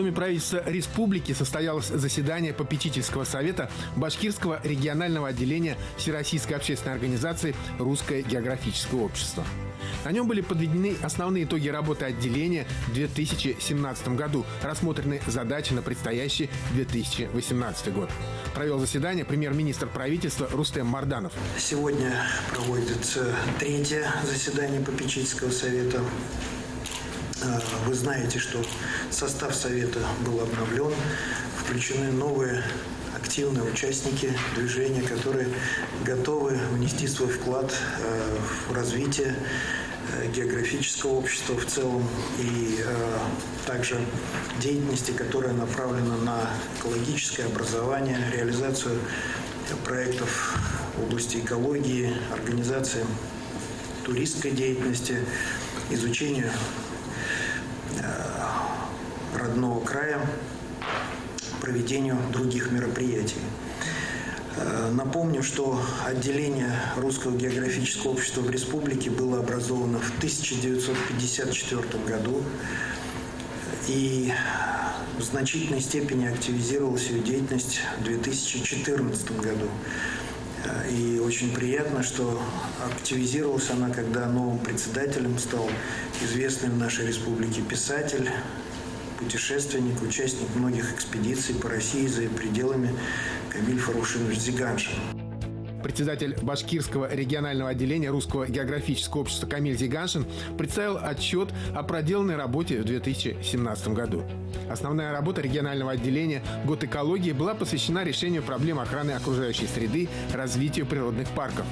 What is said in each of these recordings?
Доме правительства республики состоялось заседание попечительского совета Башкирского регионального отделения Всероссийской общественной организации «Русское географическое общество». На нем были подведены основные итоги работы отделения в 2017 году, рассмотрены задачи на предстоящий 2018 год. Провел заседание премьер-министр правительства Рустем Марданов. Сегодня проводится третье заседание попечительского совета. Вы знаете, что состав совета был обновлен, включены новые активные участники движения, которые готовы внести свой вклад в развитие географического общества в целом и также деятельности, которая направлена на экологическое образование, реализацию проектов в области экологии, организации туристской деятельности, изучению родного края, проведению других мероприятий. Напомню, что отделение Русского географического общества в республике было образовано в 1954 году и в значительной степени активизировалась ее деятельность в 2014 году. И очень приятно, что активизировалась она, когда новым председателем стал известный в нашей республике писатель, путешественник, участник многих экспедиций по России за пределами Камиль Фаррушинович Зиганшин. Председатель Башкирского регионального отделения Русского географического общества Камиль Зиганшин представил отчет о проделанной работе в 2017 году. Основная работа регионального отделения «Год экологии» была посвящена решению проблем охраны окружающей среды, развитию природных парков.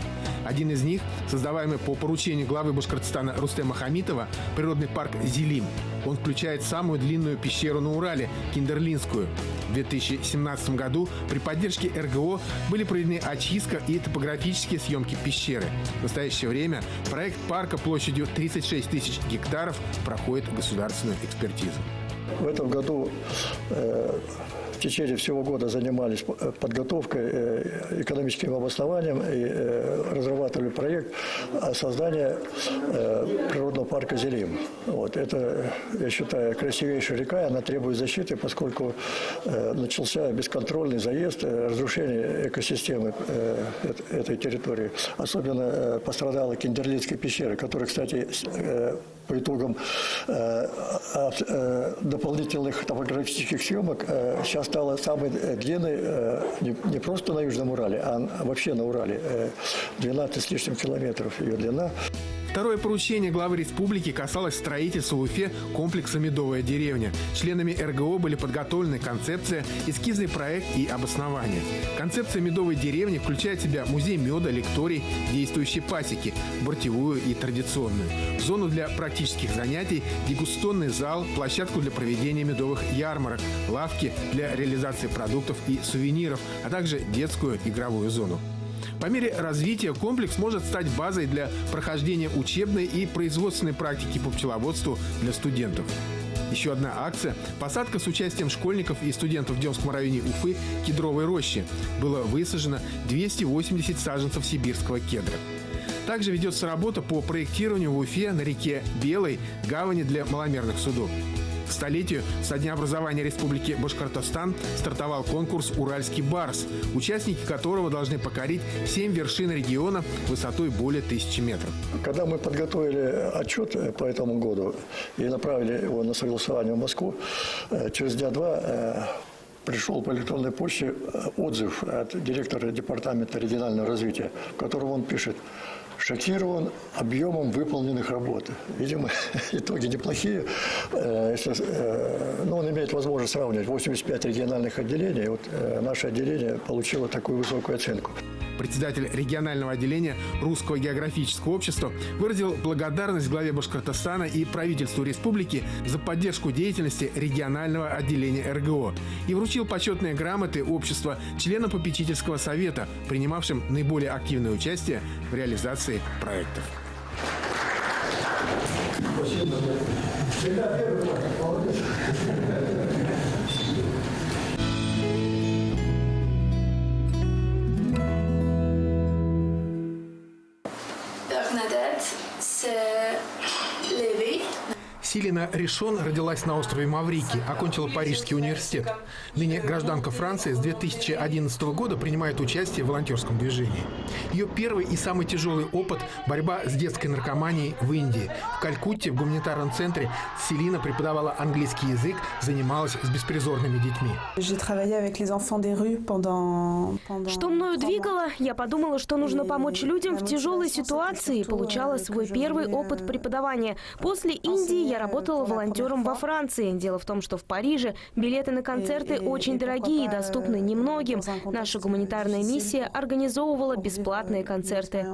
Один из них, создаваемый по поручению главы Башкортостана Рустема Хамитова, природный парк «Зилим». Он включает самую длинную пещеру на Урале – Киндерлинскую. В 2017 году при поддержке РГО были проведены очистка и топографические съемки пещеры. В настоящее время проект парка площадью 36 тысяч гектаров проходит государственную экспертизу. В этом году в течение всего года занимались подготовкой, экономическим обоснованием и разрабатывали проект создания природного парка «Зилим». Вот. Это, я считаю, красивейшая река, она требует защиты, поскольку начался бесконтрольный заезд, разрушение экосистемы этой территории. Особенно пострадала Киндерлинская пещера, которая, кстати, по итогам дополнительных топографических съемок сейчас стала самой длинной не просто на Южном Урале, а вообще на Урале. 12 с лишним километров ее длина. Второе поручение главы республики касалось строительства в Уфе комплекса «Медовая деревня». Членами РГО были подготовлены концепция, эскизный проект и обоснование. Концепция «Медовой деревни» включает в себя музей меда, лекторий, действующие пасеки, бортевую и традиционную, зону для практических занятий, дегустационный зал, площадку для проведения медовых ярмарок, лавки для реализации продуктов и сувениров, а также детскую игровую зону. По мере развития комплекс может стать базой для прохождения учебной и производственной практики по пчеловодству для студентов. Еще одна акция – посадка с участием школьников и студентов в Демском районе Уфы кедровой рощи. Было высажено 280 саженцев сибирского кедра. Также ведется работа по проектированию в Уфе на реке Белой гавани для маломерных судов. К столетию со дня образования Республики Башкортостан стартовал конкурс «Уральский барс», участники которого должны покорить 7 вершин региона высотой более 1000 метров. Когда мы подготовили отчет по этому году и направили его на согласование в Москву, через дня два пришел по электронной почте отзыв от директора департамента регионального развития, в котором он пишет: шокирован объемом выполненных работ. Видимо, итоги неплохие. Он имеет возможность сравнивать 85 региональных отделений. Вот наше отделение получило такую высокую оценку. Председатель регионального отделения Русского географического общества выразил благодарность главе Башкортостана и правительству республики за поддержку деятельности регионального отделения РГО и вручил почетные грамоты общества членам попечительского совета, принимавшим наиболее активное участие в реализации проектов. Силина Ришон родилась на острове Маврикий, окончила Парижский университет. Ныне гражданка Франции с 2011 года принимает участие в волонтерском движении. Ее первый и самый тяжелый опыт – борьба с детской наркоманией в Индии. В Калькутте, в гуманитарном центре, Силина преподавала английский язык, занималась с беспризорными детьми. Что мною двигало? Я подумала, что нужно помочь людям в тяжелой ситуации и получала свой первый опыт преподавания. После Индии я работала волонтером во Франции. Дело в том, что в Париже билеты на концерты очень дорогие и доступны немногим. Наша гуманитарная миссия организовывала бесплатные концерты.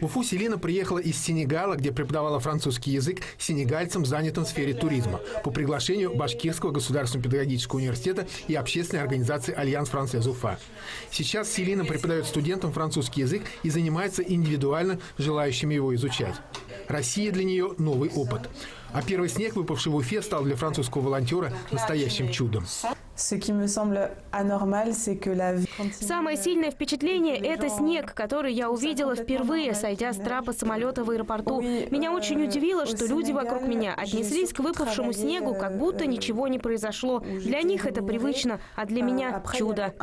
В Уфу Силина приехала из Сенегала, где преподавала французский язык сенегальцам, занятым в сфере туризма, по приглашению Башкирского государственного педагогического университета и общественной организации «Альянс Франсез Уфа». Сейчас Силина преподает студентам французский язык и занимается индивидуально желающими его изучать. Россия для нее – новый опыт. А первый снег, выпавший в Уфе, стал для французского волонтера настоящим чудом. Самое сильное впечатление – это снег, который я увидела впервые, сойдя с трапа самолета в аэропорту. Меня очень удивило, что люди вокруг меня отнеслись к выпавшему снегу, как будто ничего не произошло. Для них это привычно, а для меня – чудо.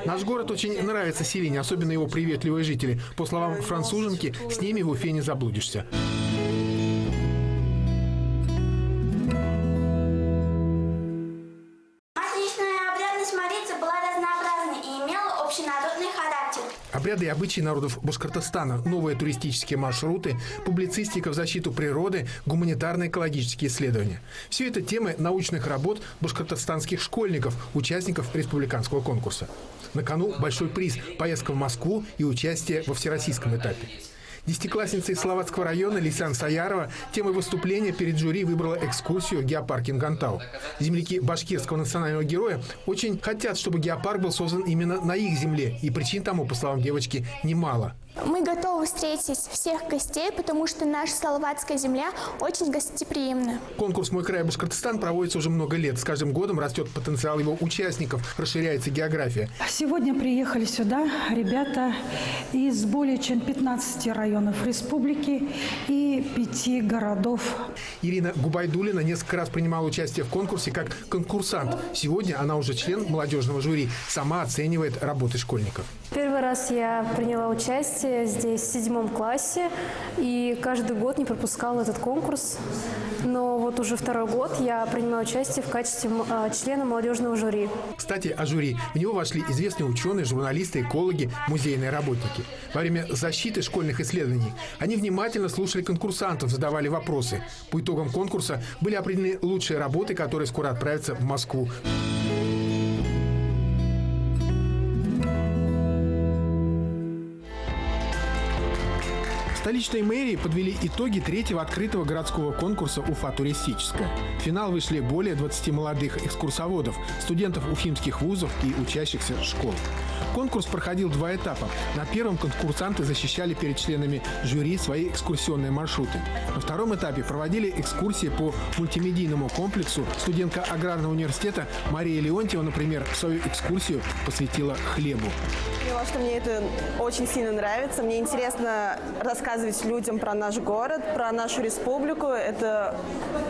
Наш город очень нравится Силине, особенно его приветливые жители. По словам француженки, с ними в Уфе не заблудишься. Обряды и обычаи народов Башкортостана, новые туристические маршруты, публицистика в защиту природы, гуманитарно-экологические исследования. Все это темы научных работ башкортостанских школьников, участников республиканского конкурса. На кону большой приз – поездка в Москву и участие во всероссийском этапе. Десятиклассница из Словацкого района Лейсан Саярова темой выступления перед жюри выбрала экскурсию в геопарк Ингантау. Земляки башкирского национального героя очень хотят, чтобы геопарк был создан именно на их земле. И причин тому, по словам девочки, немало. Мы готовы встретить всех гостей, потому что наша словацкая земля очень гостеприимна. Конкурс «Мой край Башкортостан» проводится уже много лет. С каждым годом растет потенциал его участников, расширяется география. Сегодня приехали сюда ребята из более чем 15 районов республики и 5 городов. Ирина Губайдулина несколько раз принимала участие в конкурсе как конкурсант. Сегодня она уже член молодежного жюри, сама оценивает работы школьников. Первый раз я приняла участие здесь в 7 классе и каждый год не пропускала этот конкурс. Но вот уже 2-й год я принимаю участие в качестве члена молодежного жюри. Кстати, о жюри. В него вошли известные ученые, журналисты, экологи, музейные работники. Во время защиты школьных исследований они внимательно слушали конкурсантов, задавали вопросы. По итогам конкурса были определены лучшие работы, которые скоро отправятся в Москву. В столичной мэрии подвели итоги 3-го открытого городского конкурса «Уфа туристическая». В финал вышли более 20 молодых экскурсоводов, студентов уфимских вузов и учащихся школ. Конкурс проходил 2 этапа. На первом конкурсанты защищали перед членами жюри свои экскурсионные маршруты. На втором этапе проводили экскурсии по мультимедийному комплексу. Студентка аграрного университета Мария Леонтьева, например, свою экскурсию посвятила хлебу. Поняла, что мне это очень сильно нравится. Мне интересно рассказывать людям про наш город, про нашу республику. Это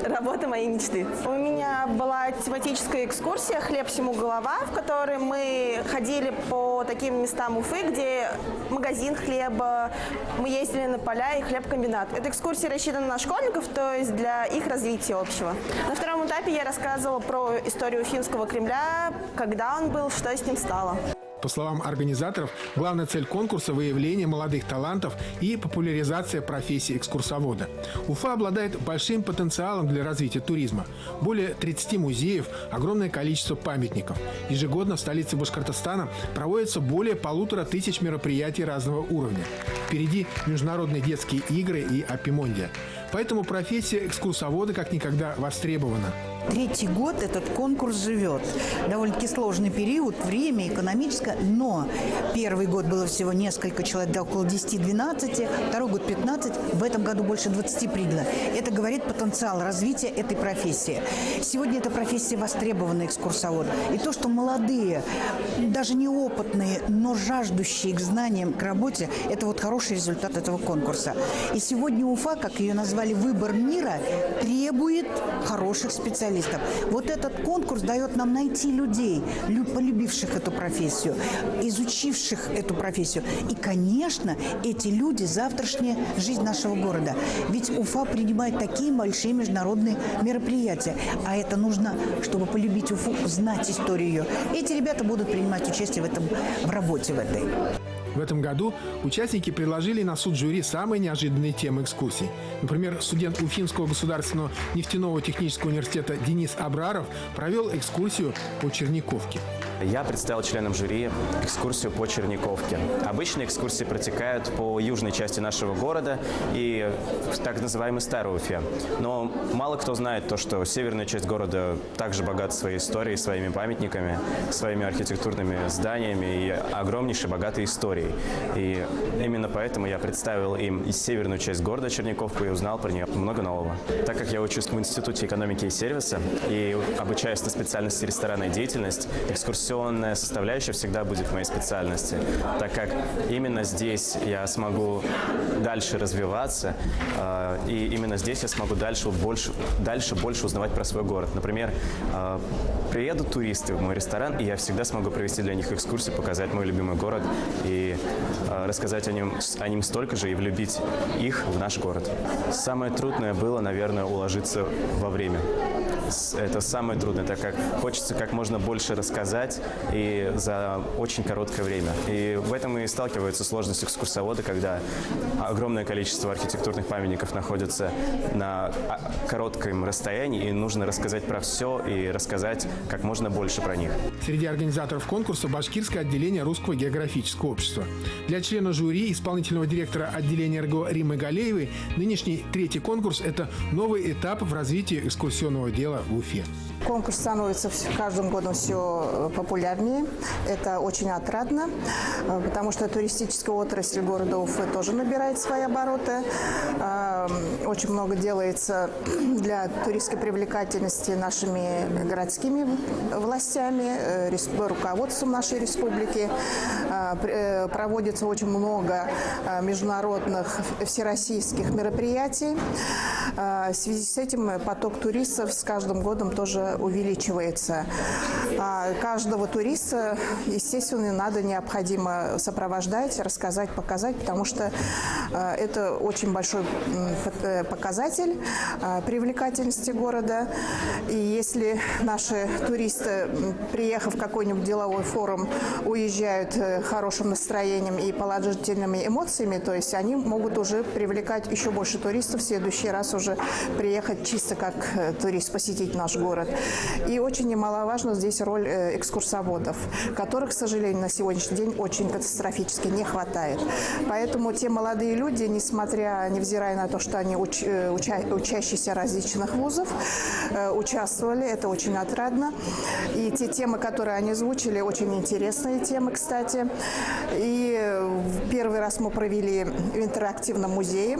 работа моей мечты. У меня была тематическая экскурсия «Хлеб всему голова», в которой мы ходили по таким местам Уфы, где магазин хлеба, мы ездили на поля и хлебкомбинат. Эта экскурсия рассчитана на школьников, то есть для их развития общего. На втором этапе я рассказывала про историю Уфимского Кремля, когда он был, что с ним стало. По словам организаторов, главная цель конкурса – выявление молодых талантов и популяризация профессии экскурсовода. Уфа обладает большим потенциалом для развития туризма. Более 30 музеев, огромное количество памятников. Ежегодно в столице Башкортостана проводится более 1500 мероприятий разного уровня. Впереди международные детские игры и Аппимондия. Поэтому профессия экскурсовода как никогда востребована. 3-й год этот конкурс живет. Довольно-таки сложный период, время экономическое, но первый год было всего несколько человек, да, около 10-12, 2-й год 15, в этом году больше 20 принято. Это говорит потенциал развития этой профессии. Сегодня эта профессия востребована экскурсовод. И то, что молодые, даже неопытные, но жаждущие к знаниям, к работе, это вот хороший результат этого конкурса. И сегодня Уфа, как ее назвали назвали «Выбор мира», требует хороших специалистов. Вот этот конкурс дает нам найти людей, полюбивших эту профессию, изучивших эту профессию. И, конечно, эти люди – завтрашняя жизнь нашего города. Ведь Уфа принимает такие большие международные мероприятия. А это нужно, чтобы полюбить Уфу, знать историю ее. Эти ребята будут принимать участие в работе в этой. В этом году участники предложили на суд жюри самые неожиданные темы экскурсий. Например, студент Уфимского государственного нефтяного технического университета Денис Абраров провел экскурсию по Черниковке. Я представил членам жюри экскурсию по Черниковке. Обычно экскурсии протекают по южной части нашего города и в так называемой Старой Уфе. Но мало кто знает то, что северная часть города также богата своей историей, своими памятниками, своими архитектурными зданиями и огромнейшей богатой историей. И именно поэтому я представил им и северную часть города Черниковку и узнал про нее много нового. Так как я учусь в Институте экономики и сервиса и обучаюсь на специальности ресторанная деятельность, экскурсионная составляющая всегда будет в моей специальности, так как именно здесь я смогу дальше развиваться, и именно здесь я смогу дальше больше узнавать про свой город. Например, приедут туристы в мой ресторан, и я всегда смогу провести для них экскурсию, показать мой любимый город и рассказать о нем столько же и влюбить их в наш город. Самое трудное было, наверное, уложиться во время. Это самое трудное, так как хочется как можно больше рассказать и за очень короткое время. И в этом и сталкиваются сложности экскурсовода, когда огромное количество архитектурных памятников находится на коротком расстоянии, и нужно рассказать про все и рассказать как можно больше про них. Среди организаторов конкурса башкирское отделение Русского географического общества. Для члена жюри, исполнительного директора отделения РГО Риммы Галеевой, нынешний третий конкурс – это новый этап в развитии экскурсионного дела в Уфе. Конкурс становится каждым годом все популярнее. Это очень отрадно, потому что туристическая отрасль города Уфы тоже набирает свои обороты. Очень много делается для туристской привлекательности нашими городскими властями, руководством нашей республики. Проводится очень много международных всероссийских мероприятий. В связи с этим поток туристов с каждым годом тоже увеличивается. Каждого туриста, естественно, необходимо сопровождать, рассказать, показать, потому что это очень большой показатель привлекательности города. И если наши туристы, приехав в какой-нибудь деловой форум, уезжают хорошим настроением и положительными эмоциями, то есть они могут уже привлекать еще больше туристов, в следующий раз уже приехать чисто как турист, посетить наш город. И очень немаловажна здесь роль экскурсоводов, которых, к сожалению, на сегодняшний день очень катастрофически не хватает. Поэтому те молодые люди, невзирая на то, что они учащиеся различных вузов, участвовали, это очень отрадно. И те темы, которые они озвучили, очень интересные темы, кстати. И первый раз мы провели в интерактивном музее.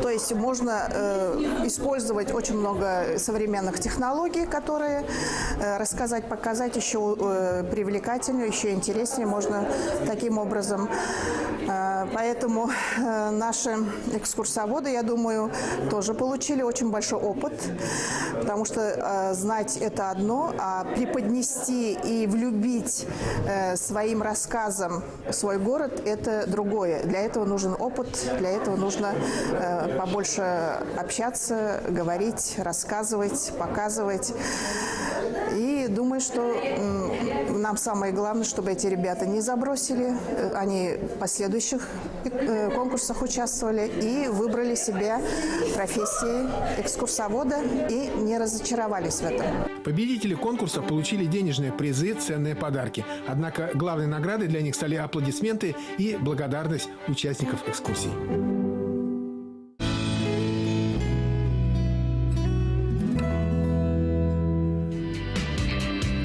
То есть можно использовать очень много современных технологий, которые рассказать, показать еще привлекательнее, еще интереснее можно таким образом. Поэтому наши экскурсоводы, я думаю, тоже получили очень большой опыт, потому что знать это одно, а преподнести и влюбить своим рассказом свой город – это другое. Для этого нужен опыт, для этого нужно побольше общаться, говорить, рассказывать, показывать. И думаю, что нам самое главное, чтобы эти ребята не забросили, они в последующих конкурсах участвовали и выбрали себе профессии экскурсовода и не разочаровались в этом. Победители конкурса получили денежные призы, ценные подарки. Однако главной наградой для них стали аплодисменты и благодарность участников экскурсий.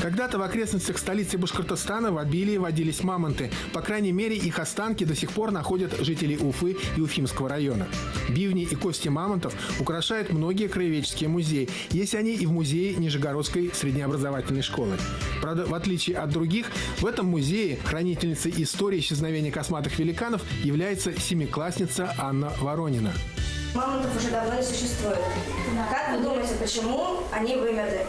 Когда-то в окрестностях столицы Башкортостана в обилии водились мамонты. По крайней мере, их останки до сих пор находят жители Уфы и Уфимского района. Бивни и кости мамонтов украшают многие краеведческие музеи. Есть они и в музее Нижегородской среднеобразовательной школы. Правда, в отличие от других, в этом музее хранительницей истории исчезновения косматых великанов является семиклассница Анна Воронина. Мамонтов уже давно не существует. Как вы думаете, почему они вымерли?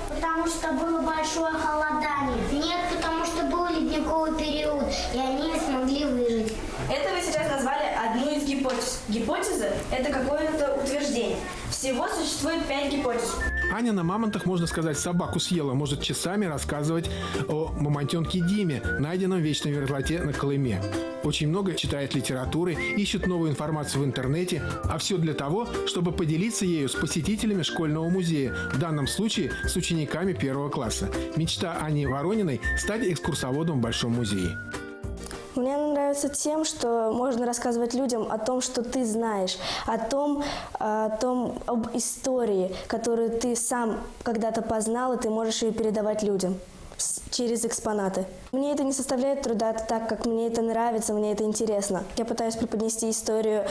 Потому что было большое холодание. Нет, потому что был ледниковый период, и они не смогли выжить. Это вы сейчас назвали одну из гипотез. Гипотеза – это какое-то утверждение. Всего существует 5 гипотез. Аня на мамонтах, можно сказать, собаку съела. Может часами рассказывать о мамонтенке Диме, найденном в вечной мерзлоте на Колыме. Очень много читает литературы, ищет новую информацию в интернете, а все для того, чтобы поделиться ею с посетителями школьного музея, в данном случае с учениками 1 класса. Мечта Ани Ворониной – стать экскурсоводом в Большом музее. Мне нравится тем, что можно рассказывать людям о том, что ты знаешь, об истории, которую ты сам когда-то познал, и ты можешь ее передавать людям через экспонаты. Мне это не составляет труда, так как мне это нравится, мне это интересно. Я пытаюсь преподнести историю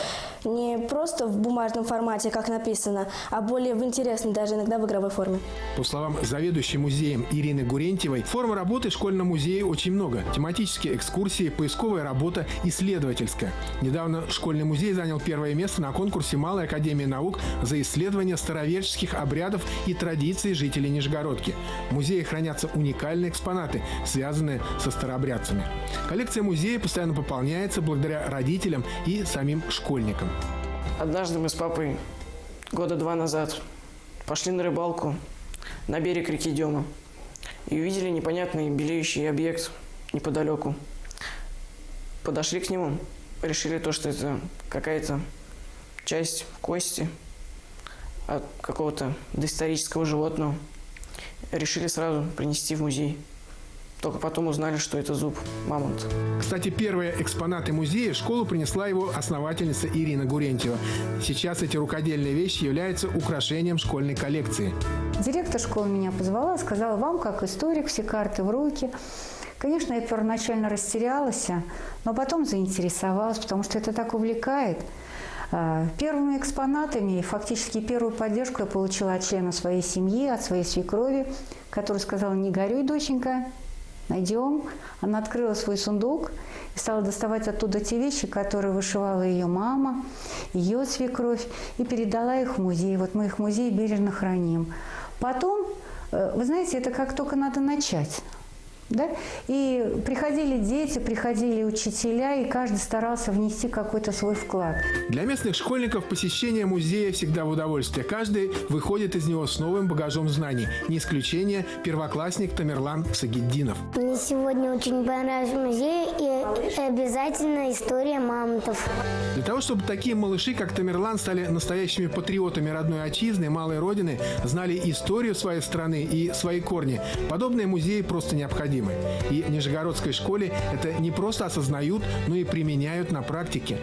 не просто в бумажном формате, как написано, а более в интересной, даже иногда в игровой форме. По словам заведующей музеем Ирины Гурентьевой, форм работы в школьном музее очень много. Тематические экскурсии, поисковая работа, исследовательская. Недавно школьный музей занял 1 место на конкурсе Малой академии наук за исследование староверческих обрядов и традиций жителей Нижегородки. В музее хранятся уникальные экспонаты, связанные со старообрядцами. Коллекция музея постоянно пополняется благодаря родителям и самим школьникам. Однажды мы с папой года 2 назад пошли на рыбалку на берег реки Дема и увидели непонятный белеющий объект неподалеку. Подошли к нему, решили, что это какая-то часть кости от какого-то доисторического животного. Решили сразу принести в музей. Только потом узнали, что это зуб мамонта. Кстати, первые экспонаты музея в школу принесла его основательница Ирина Гурентьева. Сейчас эти рукодельные вещи являются украшением школьной коллекции. Директор школы меня позвала, сказала: вам, как историк, все карты в руки. Конечно, я первоначально растерялась, но потом заинтересовалась, потому что это так увлекает. Первыми экспонатами и фактически первую поддержку я получила от члена своей семьи, от своей свекрови, которая сказала: не горюй, доченька, найдем. Она открыла свой сундук и стала доставать оттуда те вещи, которые вышивала ее мама, ее свекровь, и передала их в музей. Вот мы их в музее бережно храним. Потом, вы знаете, это как только надо начать. Да? И приходили дети, приходили учителя, и каждый старался внести какой-то свой вклад. Для местных школьников посещение музея всегда в удовольствие. Каждый выходит из него с новым багажом знаний. Не исключение первоклассник Тамерлан Сагиддинов. Мне сегодня очень понравился музей и обязательно история мамонтов. Для того, чтобы такие малыши, как Тамерлан, стали настоящими патриотами родной отчизны, малой родины, знали историю своей страны и свои корни, подобные музеи просто необходимы. И в Нижегородской школе это не просто осознают, но и применяют на практике.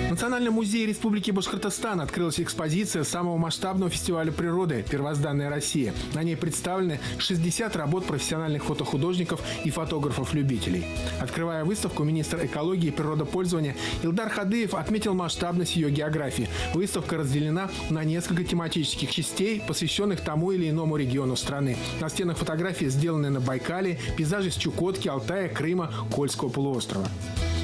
В Национальном музее Республики Башкортостан открылась экспозиция самого масштабного фестиваля природы «Первозданная Россия». На ней представлены 60 работ профессиональных фотохудожников и фотографов-любителей. Открывая выставку, министр экологии и природопользования Илдар Хадыев отметил масштабность ее географии. Выставка разделена на несколько тематических частей, посвященных тому или иному региону страны. На стенах фотографии сделаны на Байкале, пейзажи с Чукотки, Алтая, Крыма, Кольского полуострова.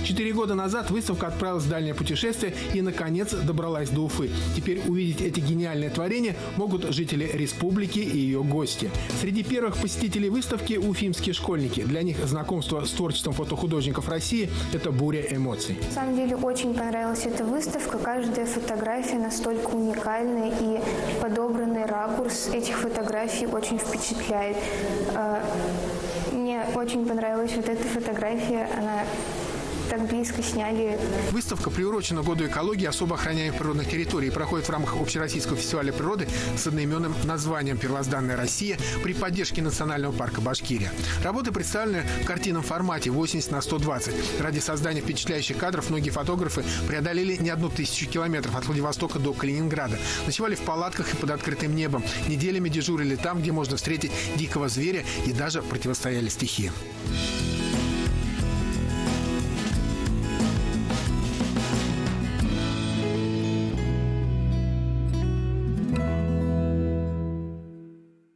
4 года назад выставка отправилась в дальнее путешествие и, наконец, добралась до Уфы. Теперь увидеть эти гениальные творения могут жители республики и ее гости. Среди первых посетителей выставки – уфимские школьники. Для них знакомство с творчеством фотохудожников России – это буря эмоций. На самом деле очень понравилась эта выставка. Каждая фотография настолько уникальная, и подобранный ракурс этих фотографий очень впечатляет. Мне очень понравилась вот эта фотография. Она так близко сняли. Выставка приурочена году экологии особо охраняемых природных территорий и проходит в рамках Общероссийского фестиваля природы с одноименным названием «Первозданная Россия» при поддержке Национального парка Башкирия. Работы представлены в картинном формате 80×120. Ради создания впечатляющих кадров многие фотографы преодолели не 1000 километров от Владивостока до Калининграда. Ночевали в палатках и под открытым небом. Неделями дежурили там, где можно встретить дикого зверя, и даже противостояли стихии.